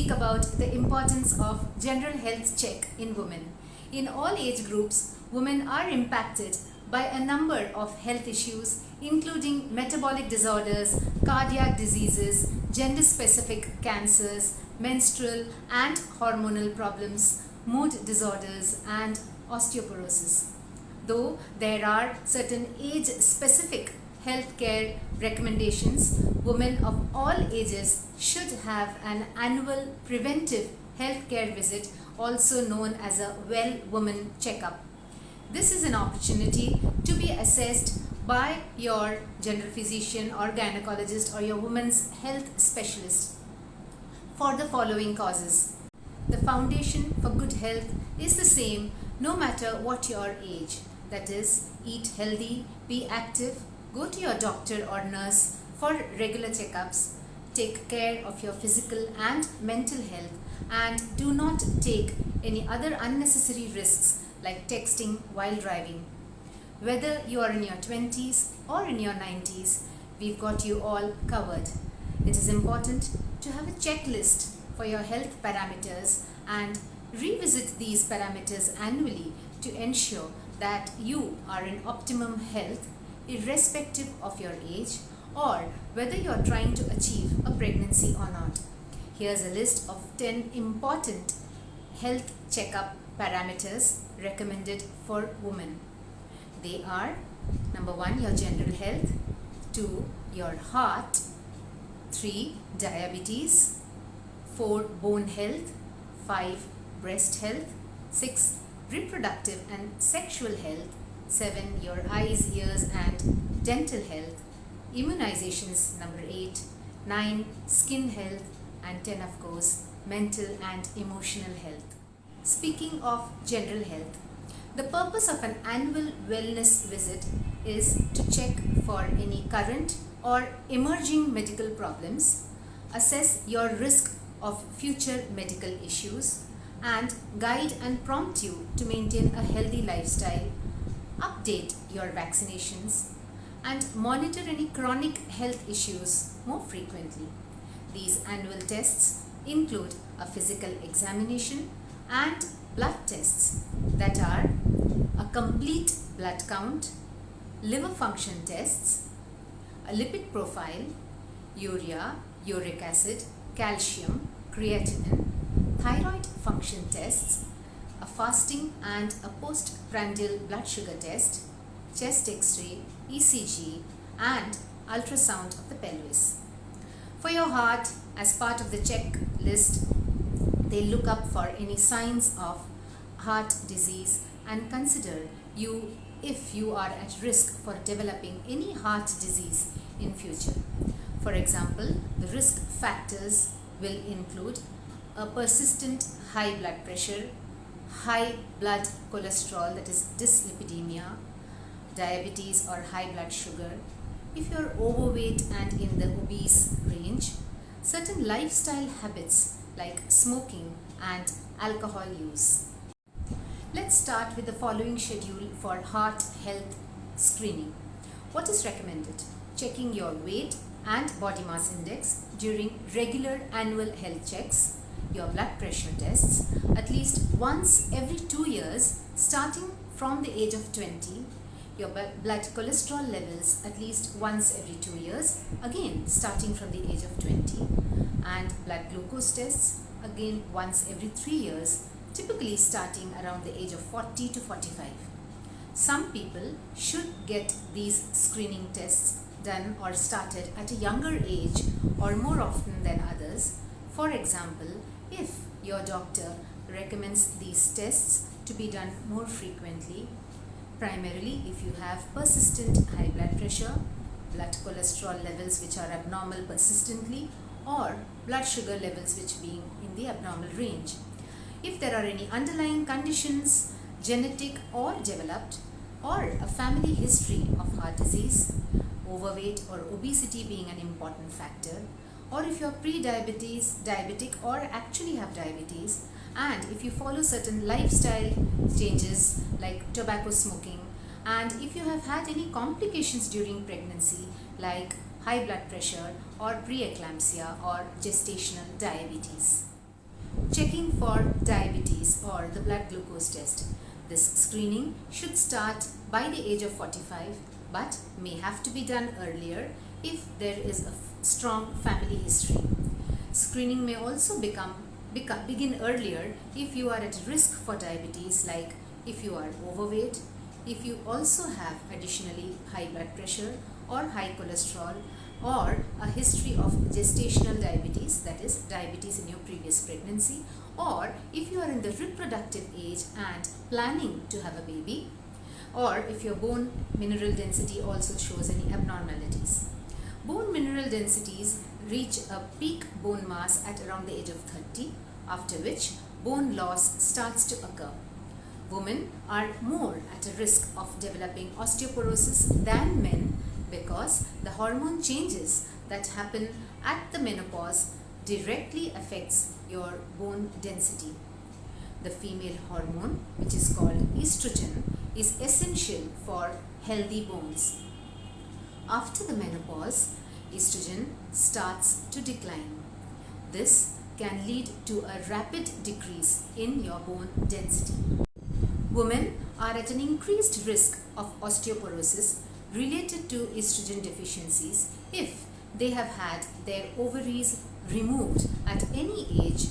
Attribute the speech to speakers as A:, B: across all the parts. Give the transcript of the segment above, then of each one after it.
A: speak about the importance of general health check in women. In all age groups, women are impacted by a number of health issues including metabolic disorders, cardiac diseases, gender-specific cancers, menstrual and hormonal problems, mood disorders and osteoporosis. Though there are certain age-specific healthcare recommendations, women of all ages should have an annual preventive healthcare visit, also known as a Well Woman Checkup. This is an opportunity to be assessed by your general physician or gynecologist or your women's health specialist for the following causes. The foundation for good health is the same no matter what your age. That is, eat healthy, be active, go to your doctor or nurse for regular checkups, take care of your physical and mental health, and do not take any other unnecessary risks like texting while driving. Whether you are in your 20s or in your 90s, we've got you all covered. It is important to have a checklist for your health parameters and revisit these parameters annually to ensure that you are in optimum health irrespective of your age or whether you are trying to achieve a pregnancy or not. Here's a list of 10 important health checkup parameters recommended for women. They are: number 1, your general health; 2, your heart; 3, diabetes; 4, bone health; 5, breast health; 6, reproductive and sexual health; 7, your eyes, ears and dental health; immunizations, number 8; 9, skin health; and 10, of course, mental and emotional health. Speaking of general health, the purpose of an annual wellness visit is to check for any current or emerging medical problems, assess your risk of future medical issues, and guide and prompt you to maintain a healthy lifestyle, update your vaccinations, and monitor any chronic health issues more frequently. These annual tests include a physical examination and blood tests that are a complete blood count, liver function tests, a lipid profile, urea, uric acid, calcium, creatinine, thyroid function tests, a fasting and a postprandial blood sugar test, chest X-ray, ECG, and ultrasound of the pelvis. For your heart, as part of the checklist, they look up for any signs of heart disease and consider you if you are at risk for developing any heart disease in future. For example, the risk factors will include a persistent high blood pressure, high blood cholesterol, that is dyslipidemia, diabetes or high blood sugar, if you are overweight and in the obese range, certain lifestyle habits like smoking and alcohol use. Let's start with the following schedule for heart health screening. What is recommended? Checking your weight and body mass index during regular annual health checks, your blood pressure tests at least once every 2 years starting from the age of 20, your blood cholesterol levels at least once every 2 years, again starting from the age of 20, and blood glucose tests again once every 3 years, typically starting around the age of 40 to 45. Some people should get these screening tests done or started at a younger age or more often than others. For example, if your doctor recommends these tests to be done more frequently, primarily if you have persistent high blood pressure, blood cholesterol levels which are abnormal persistently, or blood sugar levels which being in the abnormal range. If there are any underlying conditions, genetic or developed, or a family history of heart disease, overweight or obesity being an important factor, or if you are pre-diabetes, diabetic, or actually have diabetes, and if you follow certain lifestyle changes like tobacco smoking, and if you have had any complications during pregnancy like high blood pressure or preeclampsia or gestational diabetes. checking for diabetes or the blood glucose test. This screening should start by the age of 45 but may have to be done earlier if there is a strong family history. Screening may also begin earlier if you are at risk for diabetes, like if you are overweight, if you also have additionally high blood pressure or high cholesterol, or a history of gestational diabetes, that is diabetes in your previous pregnancy, or if you are in the reproductive age and planning to have a baby, or if your bone mineral density also shows any abnormalities. Bone mineral densities reach a peak bone mass at around the age of 30, after which bone loss starts to occur. Women are more at a risk of developing osteoporosis than men because the hormone changes that happen at the menopause directly affects your bone density. The female hormone, which is called estrogen, is essential for healthy bones. After the menopause, estrogen starts to decline. This can lead to a rapid decrease in your bone density. Women are at an increased risk of osteoporosis related to estrogen deficiencies if they have had their ovaries removed at any age,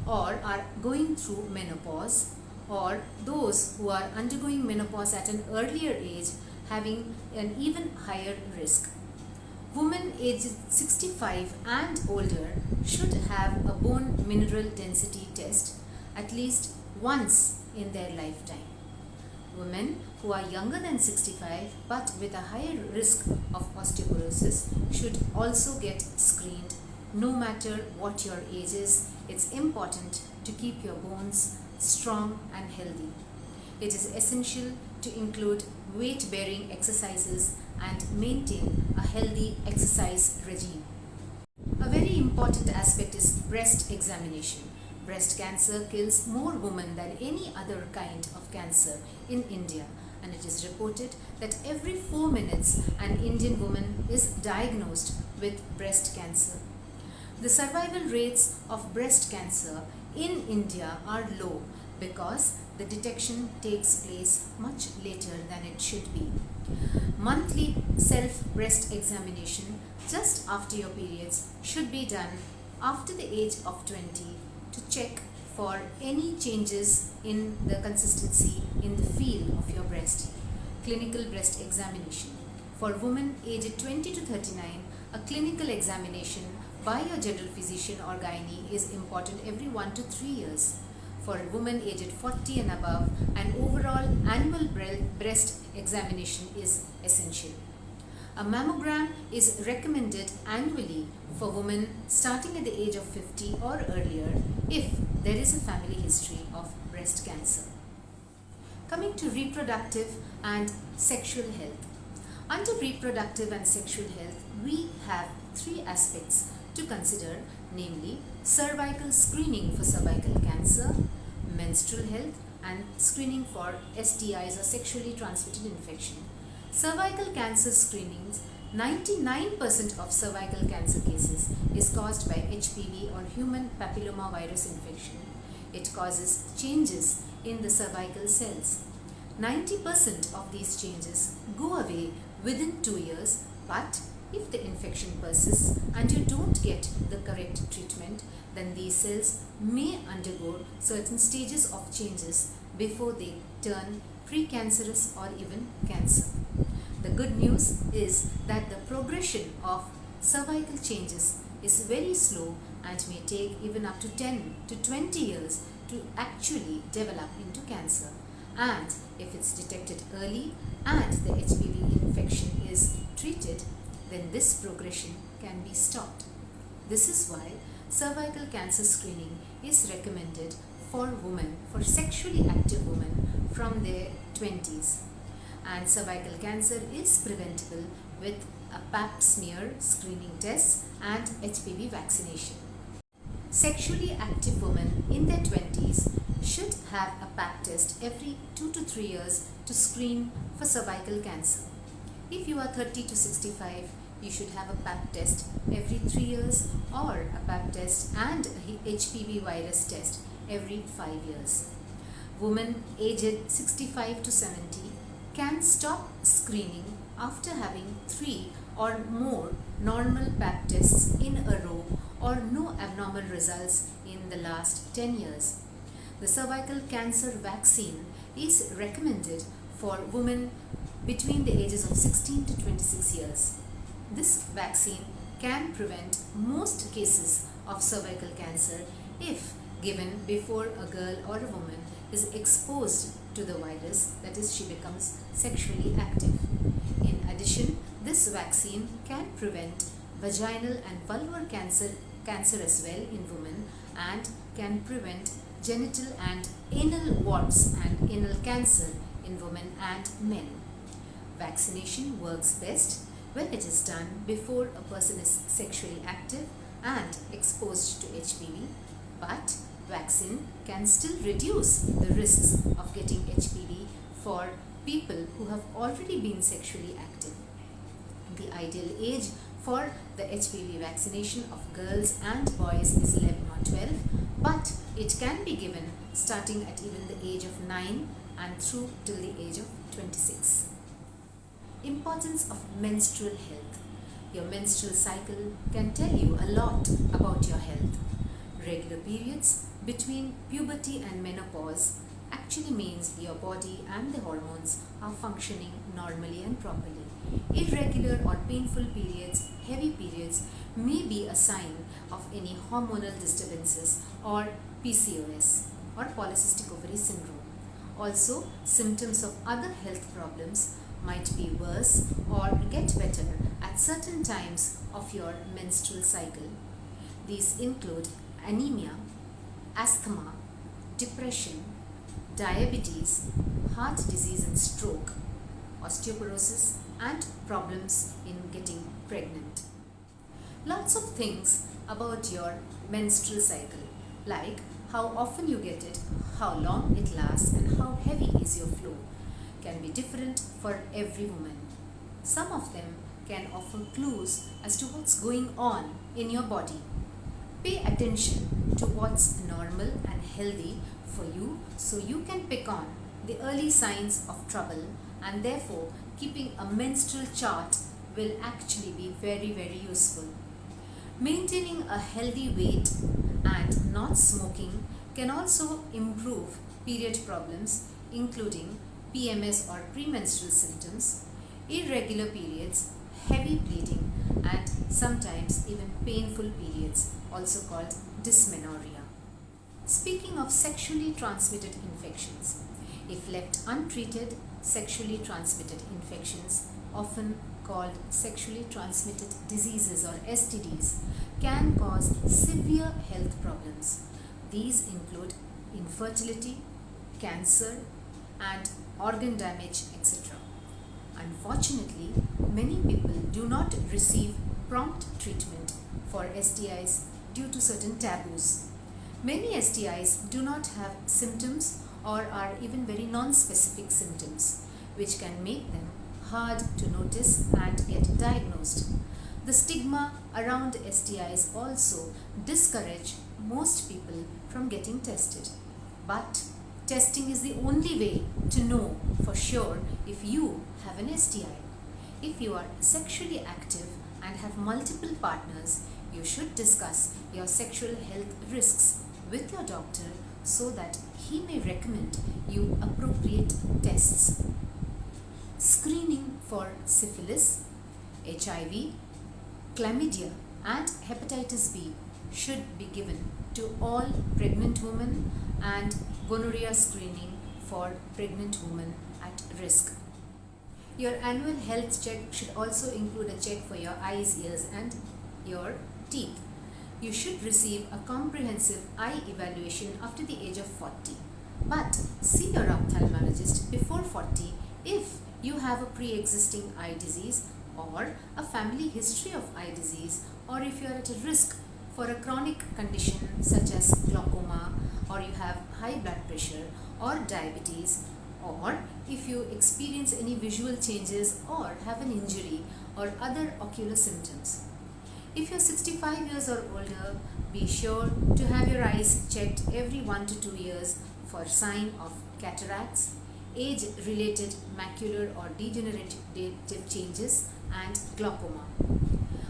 A: or are going through menopause, or those who are undergoing menopause at an earlier age having an even higher risk. Women aged 65 and older should have a bone mineral density test at least once in their lifetime. Women who are younger than 65 but with a higher risk of osteoporosis should also get screened. No matter what your age is, it's important to keep your bones strong and healthy. It is essential to include weight-bearing exercises and maintain a healthy exercise regime. A very important aspect is breast examination. Breast cancer kills more women than any other kind of cancer in India, and it is reported that every 4 minutes an Indian woman is diagnosed with breast cancer. The survival rates of breast cancer in India are low because the detection takes place much later than it should be. Monthly self-breast examination just after your periods should be done after the age of 20 to check for any changes in the consistency in the feel of your breast. Clinical breast examination. For women aged 20 to 39, a clinical examination by your general physician or gynae is important every 1 to 3 years. For women aged 40 and above, an overall annual breast examination is essential. A mammogram is recommended annually for women starting at the age of 50 or earlier if there is a family history of breast cancer. Coming to reproductive and sexual health. Under reproductive and sexual health, we have 3 aspects to consider, namely cervical screening for cervical cancer, menstrual health, and screening for STIs or sexually transmitted infection. Cervical cancer screenings, 99% of cervical cancer cases is caused by HPV or human papillomavirus infection. It causes changes in the cervical cells. 90% of these changes go away within 2 years, but if the infection persists and you don't get the correct treatment, then these cells may undergo certain stages of changes before they turn precancerous or even cancer. The good news is that the progression of cervical changes is very slow and may take even up to 10 to 20 years to actually develop into cancer. And if it's detected early and the HPV infection is treated, then this progression can be stopped. This is why cervical cancer screening is recommended for women, for sexually active women from their 20s. And cervical cancer is preventable with a pap smear screening test and HPV vaccination. Sexually active women in their 20s should have a pap test every 2 to 3 years to screen for cervical cancer. If you are 30 to 65, you should have a pap test every 3 years or a pap test and a HPV virus test every 5 years. Women aged 65 to 70 can stop screening after having 3 or more normal pap tests in a row or no abnormal results in the last 10 years. The cervical cancer vaccine is recommended for women between the ages of 16 to 26 years. This vaccine can prevent most cases of cervical cancer if given before a girl or a woman is exposed to the virus, that is, she becomes sexually active. In addition, this vaccine can prevent vaginal and vulvar cancer as well in women, and can prevent genital and anal warts and anal cancer in women and men. Vaccination works best when it is done before a person is sexually active and exposed to HPV, but vaccine can still reduce the risks of getting HPV for people who have already been sexually active. The ideal age for the HPV vaccination of girls and boys is 11 or 12, but it can be given starting at even the age of 9 and through till the age of 26. Importance of menstrual health. Your menstrual cycle can tell you a lot about your health. Regular periods between puberty and menopause actually means your body and the hormones are functioning normally and properly. Irregular or painful periods, heavy periods, may be a sign of any hormonal disturbances or PCOS or polycystic ovary syndrome. Also, symptoms of other health problems might be worse or get better at certain times of your menstrual cycle. These include anemia, asthma, depression, diabetes, heart disease and stroke, osteoporosis, and problems in getting pregnant. Lots of things about your menstrual cycle, like how often you get it, how long it lasts, and how heavy is your flow, can be different for every woman. Some of them can offer clues as to what's going on in your body. Pay attention to what's normal and healthy for you so you can pick on the early signs of trouble, and therefore keeping a menstrual chart will actually be very, very useful. Maintaining a healthy weight and not smoking can also improve period problems, including PMS or premenstrual symptoms, irregular periods, heavy bleeding, and sometimes even painful periods, also called dysmenorrhea. Speaking of sexually transmitted infections, if left untreated, sexually transmitted infections, often called sexually transmitted diseases or STDs, can cause severe health problems. These include infertility, cancer, and organ damage, etc. Unfortunately, many people do not receive prompt treatment for STIs due to certain taboos. Many STIs do not have symptoms or are even very non-specific symptoms, which can make them hard to notice and get diagnosed. The stigma around STIs also discourage most people from getting tested. But testing is the only way to know for sure if you have an STI. If you are sexually active and have multiple partners, you should discuss your sexual health risks with your doctor so that he may recommend you appropriate tests. Screening for syphilis, HIV, chlamydia, and hepatitis B should be given to all pregnant women, and gonorrhea screening for pregnant women at risk. Your annual health check should also include a check for your eyes, ears, and your teeth. You should receive a comprehensive eye evaluation after the age of 40. But see your ophthalmologist before 40 if you have a pre-existing eye disease or a family history of eye disease, or if you are at a risk for a chronic condition such as glaucoma, or you have high blood pressure or diabetes, or if you experience any visual changes or have an injury or other ocular symptoms. If you're 65 years or older, be sure to have your eyes checked every 1 to 2 years for sign of cataracts, age-related macular or degenerative changes, and glaucoma.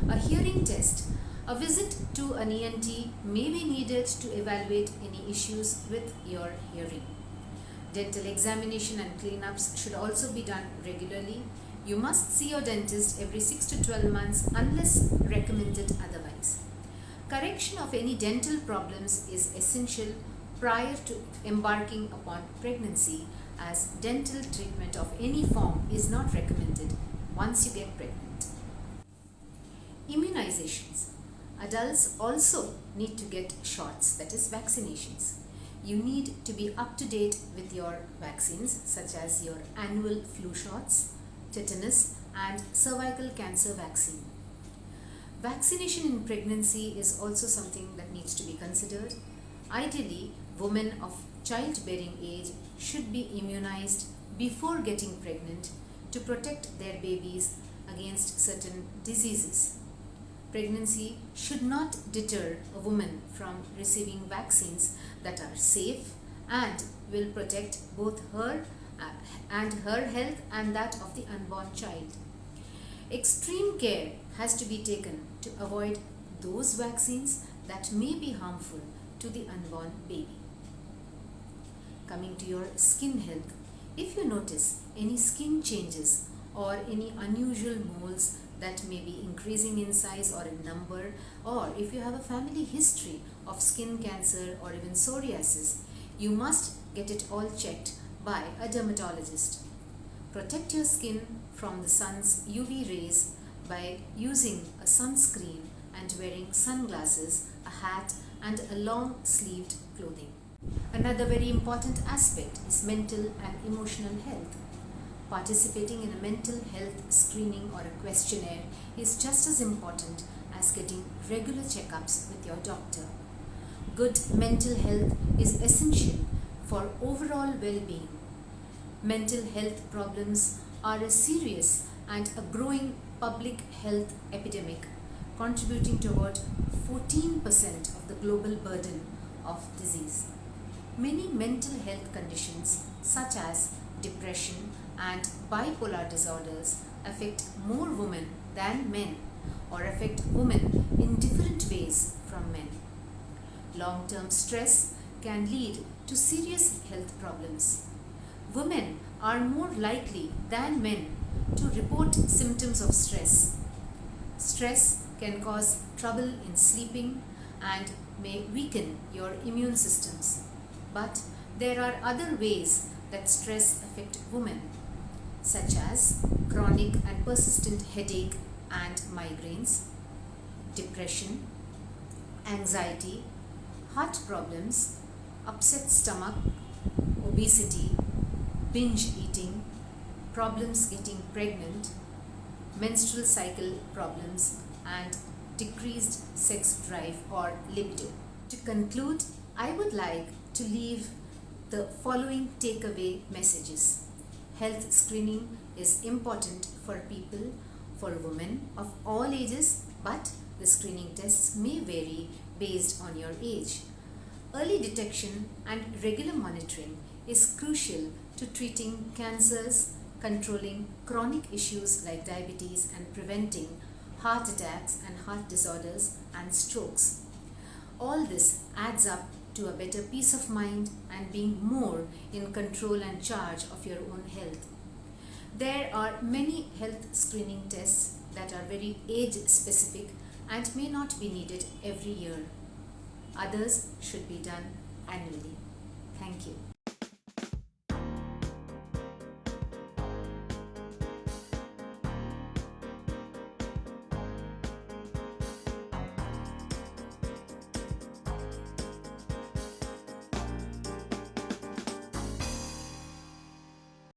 A: A hearing test. A visit to an ENT may be needed to evaluate any issues with your hearing. Dental examination and cleanups should also be done regularly. You must see your dentist every 6 to 12 months unless recommended otherwise. Correction of any dental problems is essential prior to embarking upon pregnancy, as dental treatment of any form is not recommended once you get pregnant. Immunizations. Adults also need to get shots, that is vaccinations. You need to be up to date with your vaccines such as your annual flu shots, tetanus and cervical cancer vaccine. Vaccination in pregnancy is also something that needs to be considered. Ideally, women of childbearing age should be immunized before getting pregnant to protect their babies against certain diseases. Pregnancy should not deter a woman from receiving vaccines that are safe and will protect both her and her health and that of the unborn child. Extreme care has to be taken to avoid those vaccines that may be harmful to the unborn baby. Coming to your skin health, if you notice any skin changes or any unusual moles that may be increasing in size or in number, or if you have a family history of skin cancer or even psoriasis, you must get it all checked by a dermatologist. Protect your skin from the sun's UV rays by using a sunscreen and wearing sunglasses, a hat and a long-sleeved clothing. Another very important aspect is mental and emotional health. Participating in a mental health screening or a questionnaire is just as important as getting regular checkups with your doctor. Good mental health is essential for overall well-being. Mental health problems are a serious and a growing public health epidemic, contributing toward 14% of the global burden of disease. Many mental health conditions such as depression and bipolar disorders affect more women than men, or affect women in different ways from men. Long-term stress can lead to serious health problems. Women are more likely than men to report symptoms of stress. Stress can cause trouble in sleeping and may weaken your immune systems. But there are other ways that stress affect women, such as chronic and persistent headache and migraines, depression, anxiety, heart problems, upset stomach, obesity, binge eating, problems getting pregnant, menstrual cycle problems, and decreased sex drive or libido. To conclude, I would like to leave the following takeaway messages. Health screening is important for people, for women of all ages, but the screening tests may vary based on your age. Early detection and regular monitoring is crucial to treating cancers, controlling chronic issues like diabetes, and preventing heart attacks and heart disorders and strokes. All this adds up to a better peace of mind and being more in control and charge of your own health. There are many health screening tests that are very age specific and may not be needed every year. Others should be done annually. Thank you.